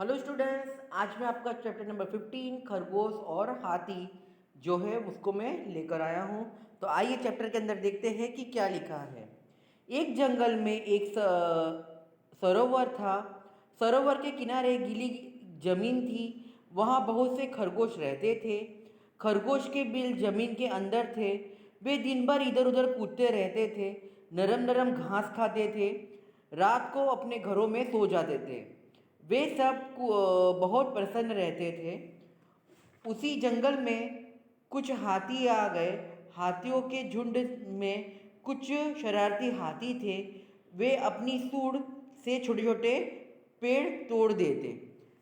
Hello students, आज मैं आपका चैप्टर नंबर 15 खरगोश और हाथी जो है उसको मैं लेकर आया हूँ। तो आइए चैप्टर के अंदर देखते हैं कि क्या लिखा है। एक जंगल में एक सरोवर था। सरोवर के किनारे गीली जमीन थी। वहाँ बहुत से खरगोश रहते थे। खरगोश के बिल जमीन के अंदर थे। वे दिन भर इधर उधर कूदते रहते थे, नरम नरम घास खाते थे, रात को अपने घरों में सो जाते थे। वे सब बहुत प्रसन्न रहते थे। उसी जंगल में कुछ हाथी आ गए। हाथियों के झुंड में कुछ शरारती हाथी थे। वे अपनी सूंड से छोटे छोटे पेड़ तोड़ देते।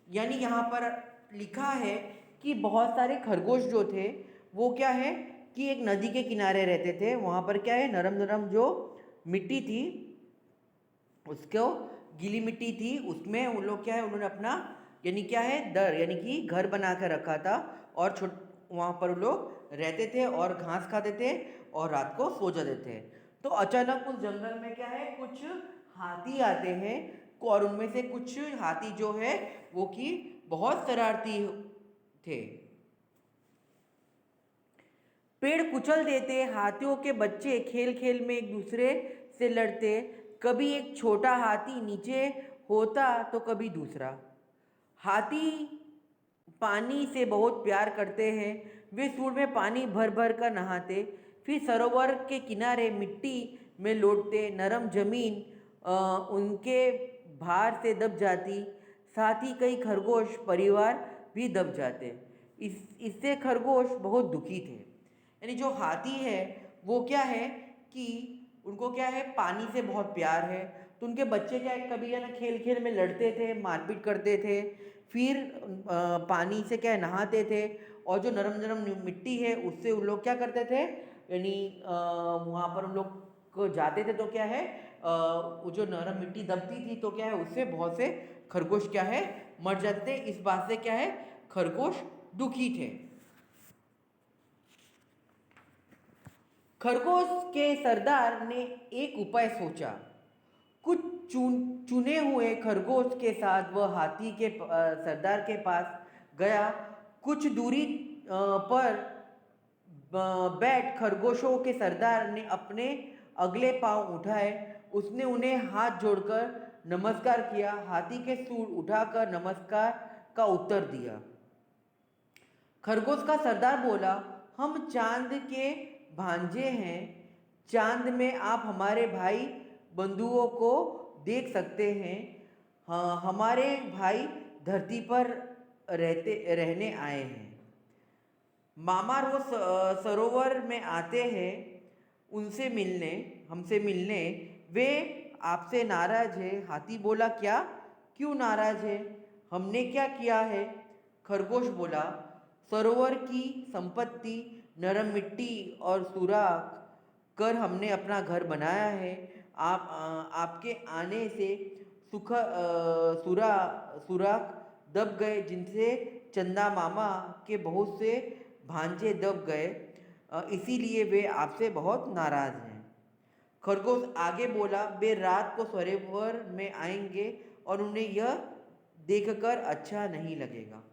यानी यहाँ पर लिखा है कि बहुत सारे खरगोश जो थे वो क्या है कि एक नदी के किनारे रहते थे। वहाँ पर क्या है, नरम नरम जो मिट्टी थी, उसको गीली मिट्टी थी, उसमें उन लोग क्या है, उन्होंने अपना यानी क्या है दर यानी कि घर बना कर रखा था। और छोट वहाँ पर वो लोग रहते थे और घास खाते थे और रात को सो जाते थे। तो अचानक उस जंगल में क्या है, कुछ हाथी आते हैं। और उनमें से कुछ हाथी जो है वो कि बहुत शरारती थे। पेड़ कुचल देते, हाथियों के बच्चे खेल खेल में एक दूसरे से लड़ते। कभी एक छोटा हाथी नीचे होता तो कभी दूसरा। हाथी पानी से बहुत प्यार करते हैं। वे सूंड में पानी भर भर कर नहाते, फिर सरोवर के किनारे मिट्टी में लौटते। नरम जमीन उनके भार से दब जाती। साथ ही कई खरगोश परिवार भी दब जाते। इससे खरगोश बहुत दुखी थे। यानी जो हाथी है वो क्या है कि उनको क्या है, पानी से बहुत प्यार है। तो उनके बच्चे क्या है, कभी है ना खेल खेल में लड़ते थे, मारपीट करते थे, फिर पानी से क्या है नहाते थे। और जो नरम नरम मिट्टी है उससे उन लोग क्या करते थे, यानी वहाँ पर उन लोग को जाते थे तो क्या है, वो जो नरम मिट्टी दबती थी तो क्या है उससे बहुत से खरगोश क्या है मर जाते थे। इस बात से क्या है खरगोश दुखी थे। खरगोश के सरदार ने एक उपाय सोचा। कुछ चुने हुए खरगोश के साथ वह हाथी के सरदार के पास गया। कुछ दूरी पर बैठ खरगोशों के सरदार ने अपने अगले पांव उठाए। उसने उन्हें हाथ जोड़कर नमस्कार किया। हाथी के सूंड उठाकर नमस्कार का उत्तर दिया। खरगोश का सरदार बोला, हम चांद के भांजे हैं। चांद में आप हमारे भाई बंधुओं को देख सकते हैं। हाँ, हमारे भाई धरती पर रहने आए हैं। मामा रोज सरोवर में आते हैं उनसे मिलने हमसे मिलने। वे आपसे नाराज है। हाथी बोला, क्या, क्यों नाराज है? हमने क्या किया है? खरगोश बोला, सरोवर की संपत्ति, नरम मिट्टी और सुराख कर हमने अपना घर बनाया है। आपके आने से सुरा सुराख दब गए, जिनसे चंदा मामा के बहुत से भांजे दब गए। इसीलिए वे आपसे बहुत नाराज हैं। खरगोश आगे बोला, वे रात को सरोवर में आएंगे और उन्हें यह देखकर अच्छा नहीं लगेगा।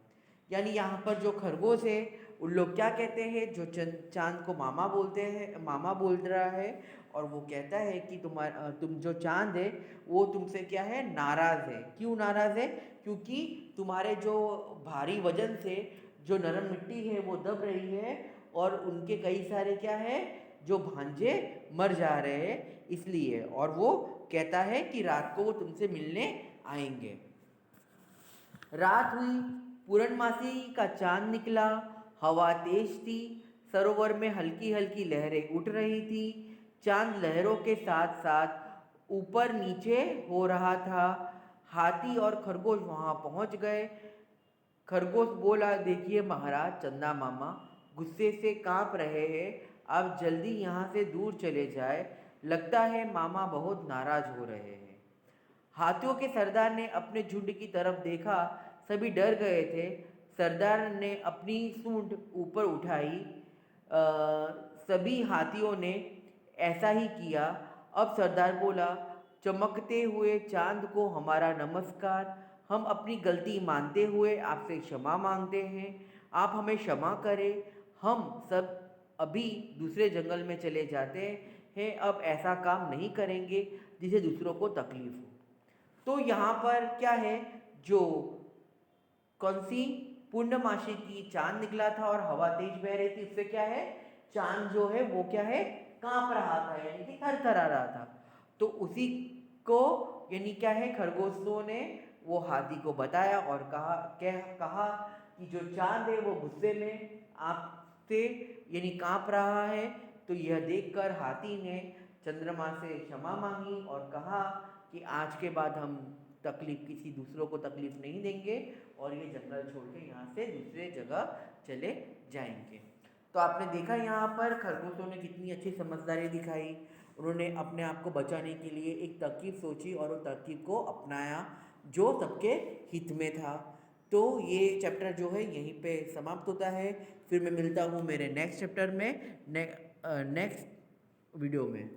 यानी यहाँ पर जो खरगोश है उन लोग क्या कहते हैं, जो चांद को मामा बोलते हैं, मामा बोल रहा है। और वो कहता है कि तुम जो चांद है वो तुमसे क्या है नाराज़ है। क्यों नाराज़ है? क्योंकि तुम्हारे जो भारी वजन से जो नरम मिट्टी है वो दब रही है और उनके कई सारे क्या है जो भांजे मर जा रहे हैं, इसलिए। और वो कहता है कि रात को वो तुमसे मिलने आएंगे। रात हुई, पूर्णमासी का चांद निकला। हवा तेज थी। सरोवर में हल्की हल्की लहरें उठ रही थी। चांद लहरों के साथ साथ ऊपर नीचे हो रहा था। हाथी और खरगोश वहां पहुंच गए। खरगोश बोला, देखिए महाराज, चंदा मामा गुस्से से कांप रहे हैं। आप जल्दी यहाँ से दूर चले जाए। लगता है मामा बहुत नाराज हो रहे हैं। हाथियों के सरदार ने अपने झुंड की तरफ देखा। सभी डर गए थे। सरदार ने अपनी सूंड ऊपर उठाई। सभी हाथियों ने ऐसा ही किया। अब सरदार बोला, चमकते हुए चांद को हमारा नमस्कार। हम अपनी गलती मानते हुए आपसे क्षमा मांगते हैं। आप हमें क्षमा करें। हम सब अभी दूसरे जंगल में चले जाते हैं। अब ऐसा काम नहीं करेंगे जिससे दूसरों को तकलीफ हो। तो यहाँ पर क्या है, जो कौन सी पूर्णमासी की चांद निकला था और हवा तेज बह रही थी, उससे क्या है, चांद जो है वो क्या है, कांप रहा था, यानी कि थरथरा रहा था। तो उसी को यानी क्या है, खरगोशों ने वो हाथी को बताया और कहा कि जो चांद है वो गुस्से में आपसे यानी कांप रहा है। तो यह देखकर हाथी ने चंद्रमा से क्षमा मांगी और कहा कि आज के बाद हम किसी दूसरों को तकलीफ नहीं देंगे और ये जंगल छोड़ के यहाँ से दूसरे जगह चले जाएंगे। तो आपने देखा यहाँ पर खरगोशों ने कितनी अच्छी समझदारी दिखाई। उन्होंने अपने आप को बचाने के लिए एक तरकीब सोची और वो तरकीब को अपनाया जो सबके हित में था। तो ये चैप्टर जो है यहीं पे समाप्त होता है। फिर मैं मिलता हूँ मेरे नेक्स्ट चैप्टर में, नेक्स्ट वीडियो में।